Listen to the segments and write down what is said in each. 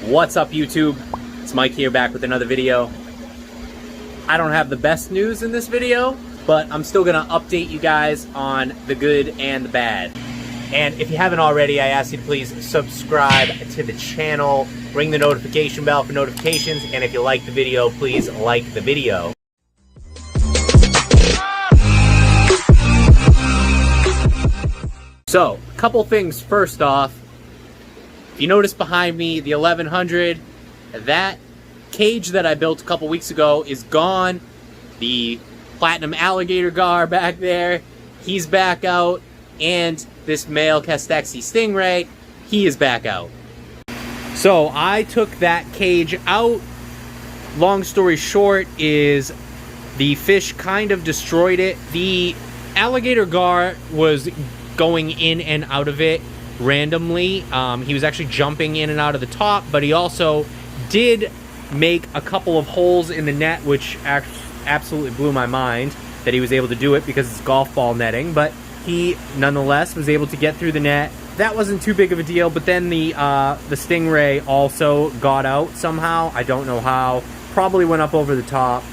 What's up, YouTube? It's Mike here, back with another video. I don't have the best news in this video, but I'm still gonna update you guys on the good and the bad. And if you haven't already, I ask you to please subscribe to the channel, ring the notification bell for notifications, and if you like the video, please like the video. So, a couple things first off. If you notice behind me, the 1100, that cage that I built a couple weeks ago is gone. The platinum alligator gar back there, he's back out. And this male Castexi stingray, he is back out. So I took that cage out. Long story short is the fish kind of destroyed it. The alligator gar was going in and out of it randomly. He was actually jumping in and out of the top, but he also did make a couple of holes in the net, which absolutely blew my mind that he was able to do it because it's golf ball netting, but he nonetheless was able to get through the net. That wasn't too big of a deal, but then the stingray also got out somehow. I don't know how. Probably went up over the top.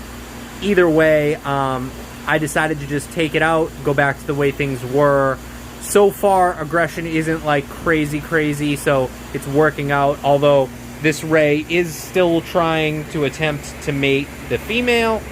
Either way, I decided to just take it out, go back to the way things were. So far, aggression isn't like crazy, so it's working out, although this ray is still trying to attempt to mate the female,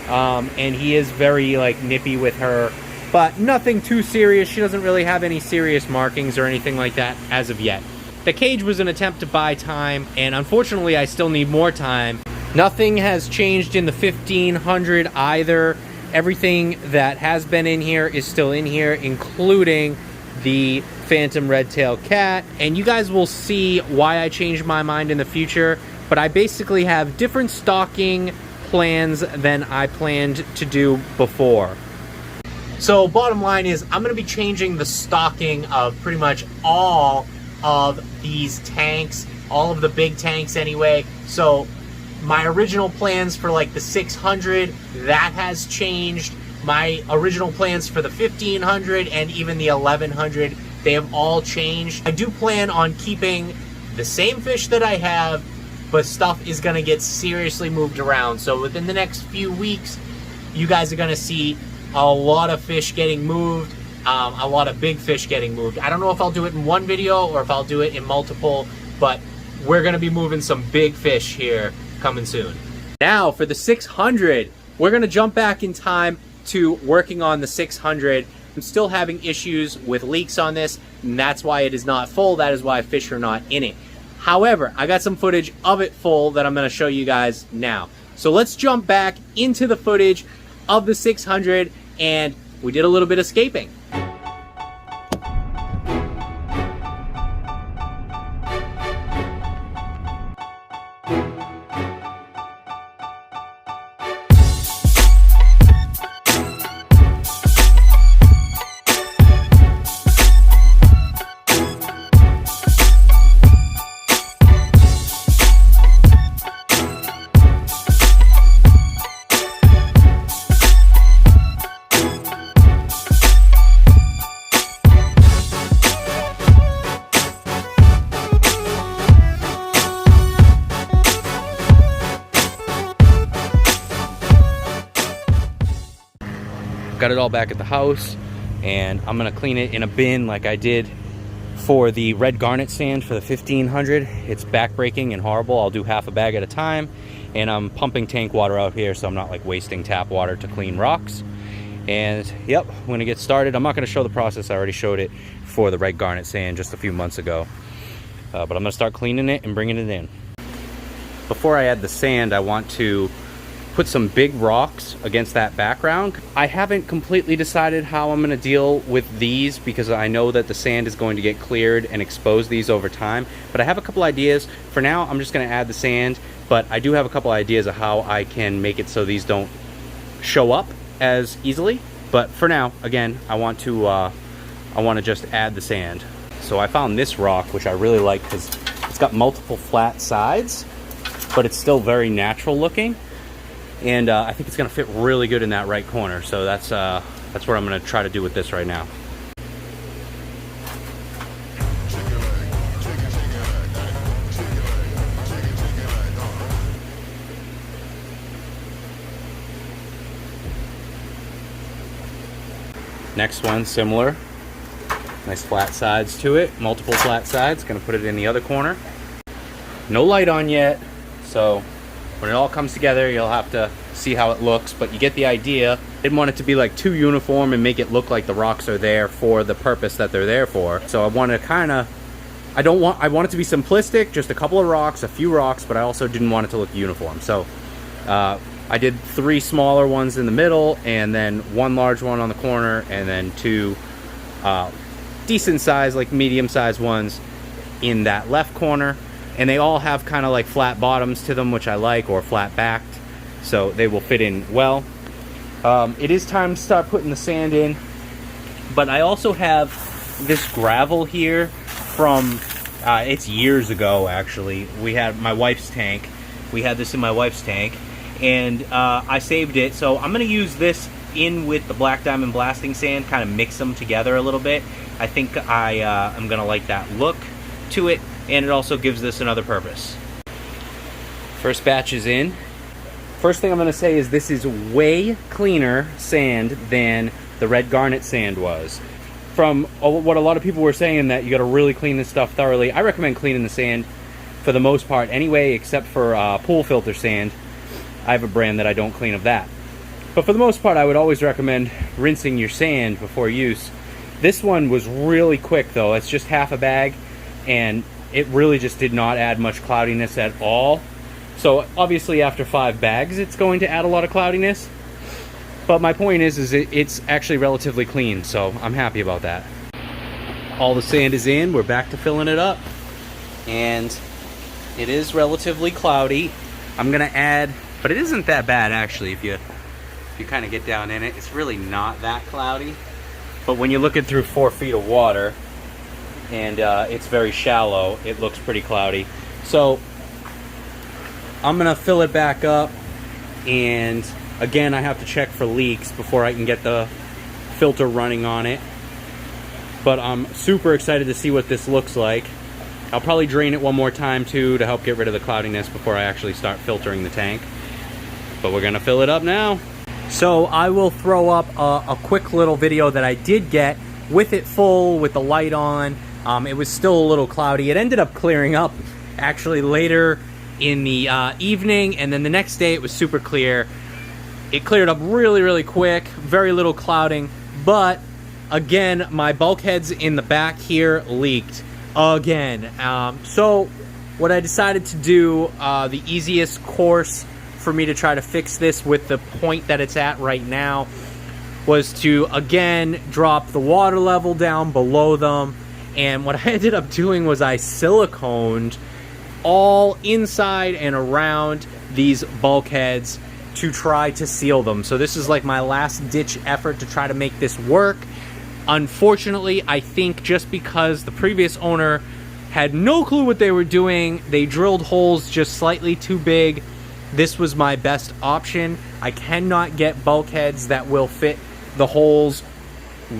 and he is very like nippy with her, but nothing too serious. She doesn't really have any serious markings or anything like that as of yet. The cage was an attempt to buy time, and unfortunately I still need more time. Nothing has changed in the 1500 either. Everything that has been in here is still in here, including the phantom red-tailed cat. And you guys will see why I changed my mind in the future, but I basically have different stocking plans than I planned to do before. So bottom line is I'm going to be changing the stocking of pretty much all of these tanks, all of the big tanks anyway. So my original plans for like the 600, that has changed. My original plans for the 1500 and even the 1100, they have all changed. I do plan on keeping the same fish that I have, but stuff is gonna get seriously moved around. So within the next few weeks, you guys are gonna see a lot of fish getting moved, a lot of big fish getting moved. I don't know if I'll do it in one video or if I'll do it in multiple, but we're gonna be moving some big fish here coming soon. Now for the 600, we're gonna jump back in time to working on the 600. I'm still having issues with leaks on this, and that's why it is not full. That is why fish are not in it. However, I got some footage of it full that I'm gonna show you guys now. So let's jump back into the footage of the 600, and we did a little bit of scaping. Got it all back at the house, and I'm gonna clean it in a bin like I did for the red garnet sand for the 1500. It's backbreaking and horrible. I'll do half a bag at a time, and I'm pumping tank water out here so I'm not like wasting tap water to clean rocks. And yep, I'm gonna get started. I'm not gonna show the process. I already showed it for the red garnet sand just a few months ago, but I'm gonna start cleaning it and bringing it in. Before I add the sand, I want to put some big rocks against that background. I haven't completely decided how I'm gonna deal with these because I know that the sand is going to get cleared and expose these over time, but I have a couple ideas. For now, I'm just gonna add the sand, but I do have a couple ideas of how I can make it so these don't show up as easily. But for now, again, I want to just add the sand. So I found this rock, which I really like because it's got multiple flat sides, but it's still very natural looking. And I think it's gonna fit really good in that right corner. So that's what I'm gonna try to do with this right now. Next one, similar. Nice flat sides to it, multiple flat sides. Gonna put it in the other corner. No light on yet, so when it all comes together, you'll have to see how it looks, but you get the idea. Didn't want it to be like too uniform and make it look like the rocks are there for the purpose that they're there for. So I want to kind of, I want it to be simplistic, just a couple of rocks, a few rocks, but I also didn't want it to look uniform. So I did 3 smaller ones in the middle, and then 1 large one on the corner, and then 2 decent size, like medium sized ones in that left corner. And they all have kind of like flat bottoms to them, which I like, or flat backed, so they will fit in well. It is time to start putting the sand in, but I also have this gravel here from, it's years ago actually. We had my wife's tank. We had this in my wife's tank, and I saved it, so I'm gonna use this in with the black diamond blasting sand, kind of mix them together a little bit. I think I'm gonna like that look to it, and it also gives this another purpose. First batch is in. First thing I'm gonna say is this is way cleaner sand than the red garnet sand was. From what a lot of people were saying, that you gotta really clean this stuff thoroughly, I recommend cleaning the sand for the most part anyway, except for pool filter sand. I have a brand that I don't clean of that. But for the most part, I would always recommend rinsing your sand before use. This one was really quick though. It's just half a bag, and it really just did not add much cloudiness at all. So obviously after 5 bags, it's going to add a lot of cloudiness. But my point is it's actually relatively clean, so I'm happy about that. All the sand is in, we're back to filling it up. And it is relatively cloudy. I'm gonna add, but it isn't that bad actually if you kind of get down in it. It's really not that cloudy. But when you're looking through 4 feet of water, and it's very shallow, it looks pretty cloudy. So I'm gonna fill it back up, and again I have to check for leaks before I can get the filter running on it. But I'm super excited to see what this looks like. I'll probably drain it one more time too to help get rid of the cloudiness before I actually start filtering the tank. But we're gonna fill it up now. So I will throw up a quick little video that I did get with it full, with the light on. It was still a little cloudy. It ended up clearing up actually later in the evening, and then the next day it was super clear. It cleared up really, really quick, very little clouding, but again, my bulkheads in the back here leaked again. So what I decided to do, the easiest course for me to try to fix this with the point that it's at right now, was to again drop the water level down below them. And what I ended up doing was I siliconed all inside and around these bulkheads to try to seal them. So this is like my last ditch effort to try to make this work. Unfortunately, I think just because the previous owner had no clue what they were doing, they drilled holes just slightly too big. This was my best option. I cannot get bulkheads that will fit the holes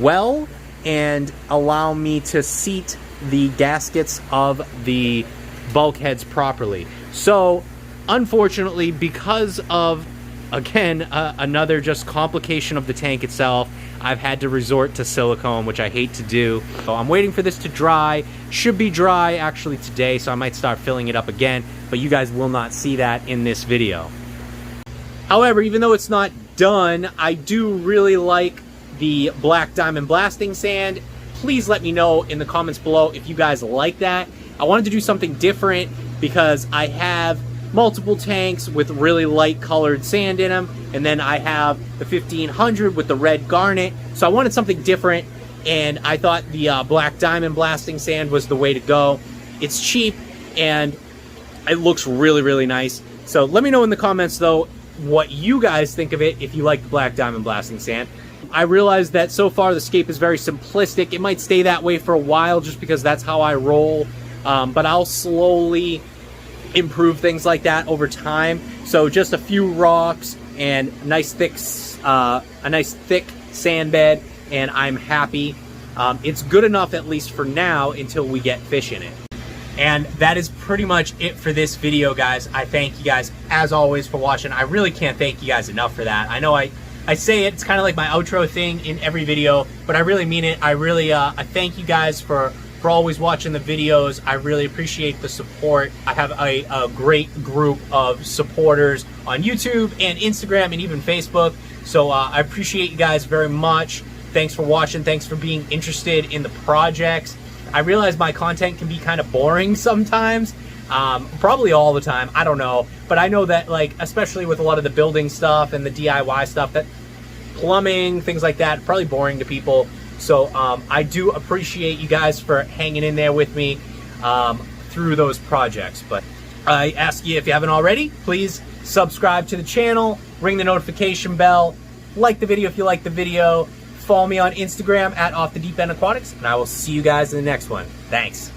well and allow me to seat the gaskets of the bulkheads properly. So unfortunately, because of, again, another just complication of the tank itself, I've had to resort to silicone, which I hate to do. So I'm waiting for this to dry. Should be dry actually today, so I might start filling it up again, but you guys will not see that in this video. However, even though it's not done, I do really like the black diamond blasting sand. Please let me know in the comments below if you guys like that. I wanted to do something different because I have multiple tanks with really light colored sand in them, and then I have the 1500 with the red garnet. So I wanted something different, and I thought the black diamond blasting sand was the way to go. It's cheap and it looks really, really nice. So let me know in the comments though what you guys think of it, if you like the black diamond blasting sand. I realize that so far the scape is very simplistic. It might stay that way for a while just because that's how I roll, but I'll slowly improve things like that over time. So just a few rocks and a nice thick sand bed, and I'm happy. It's good enough, at least for now, until we get fish in it. And that is pretty much it for this video, guys. I thank you guys, as always, for watching. I really can't thank you guys enough for that. I know I I say it, it's kind of like my outro thing in every video, but I really mean it. I really, I thank you guys for always watching the videos. I really appreciate the support. I have a great group of supporters on YouTube and Instagram and even Facebook. So I appreciate you guys very much. Thanks for watching. Thanks for being interested in the projects. I realize my content can be kind of boring sometimes. Probably all the time, I don't know. But I know that, like, especially with a lot of the building stuff and the DIY stuff, that plumbing, things like that, probably boring to people. So I do appreciate you guys for hanging in there with me through those projects. But I ask you, if you haven't already, please subscribe to the channel, ring the notification bell, like the video if you like the video, follow me on Instagram at OffTheDeepEndAquatics, and I will see you guys in the next one. Thanks.